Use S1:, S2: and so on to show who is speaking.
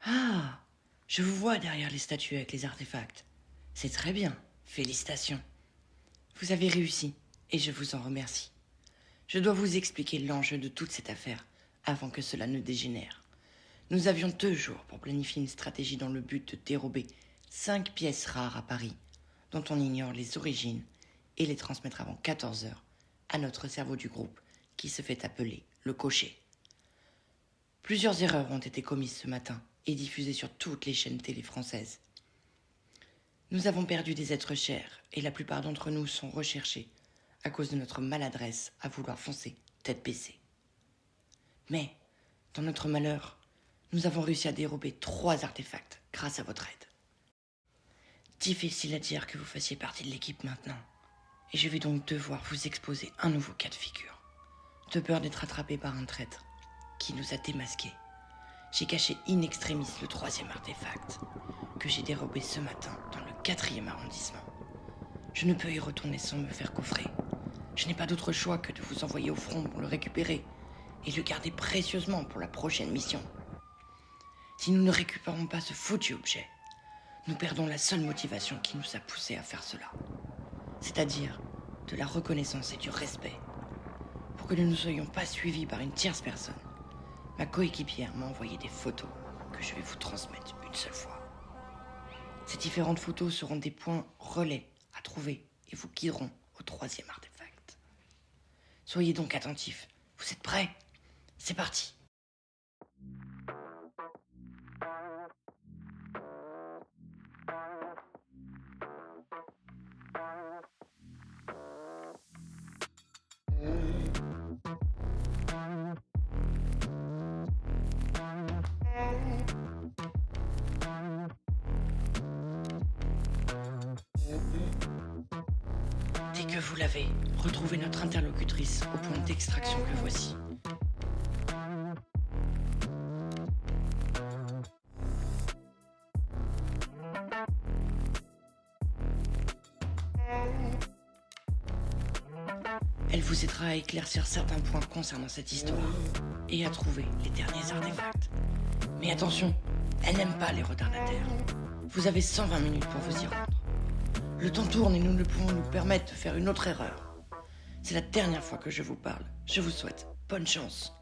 S1: Ah, je vous vois derrière les statues avec les artefacts. C'est très bien, félicitations. Vous avez réussi, et je vous en remercie. Je dois vous expliquer l'enjeu de toute cette affaire avant que cela ne dégénère. Nous avions 2 jours pour planifier une stratégie dans le but de dérober 5 pièces rares à Paris, dont on ignore les origines, et les transmettre avant 14 heures à notre cerveau du groupe, qui se fait appeler le cocher. Plusieurs erreurs ont été commises ce matin et diffusées sur toutes les chaînes télé françaises. Nous avons perdu des êtres chers et la plupart d'entre nous sont recherchés à cause de notre maladresse à vouloir foncer tête baissée. Mais, dans notre malheur, nous avons réussi à dérober 3 artefacts grâce à votre aide. Difficile à dire que vous fassiez partie de l'équipe maintenant, et je vais donc devoir vous exposer un nouveau cas de figure. De peur d'être attrapé par un traître qui nous a démasqués, j'ai caché in extremis le 3e artefact que j'ai dérobé ce matin dans le 4e arrondissement. Je ne peux y retourner sans me faire coffrer. Je n'ai pas d'autre choix que de vous envoyer au front pour le récupérer et le garder précieusement pour la prochaine mission. Si nous ne récupérons pas ce foutu objet, nous perdons la seule motivation qui nous a poussés à faire cela, c'est-à-dire de la reconnaissance et du respect. Pour que nous ne soyons pas suivis par une tierce personne, ma coéquipière m'a envoyé des photos que je vais vous transmettre une seule fois. Ces différentes photos seront des points relais à trouver et vous guideront au 3e artefact. Soyez donc attentifs. Vous êtes prêts? C'est parti! Dès que vous l'avez, retrouvez notre interlocutrice au point d'extraction que voici. Elle vous aidera à éclaircir certains points concernant cette histoire et à trouver les derniers artefacts. Mais attention, elle n'aime pas les retardataires. Vous avez 120 minutes pour vous y rendre. Le temps tourne et nous ne pouvons nous permettre de faire une autre erreur. C'est la dernière fois que je vous parle. Je vous souhaite bonne chance.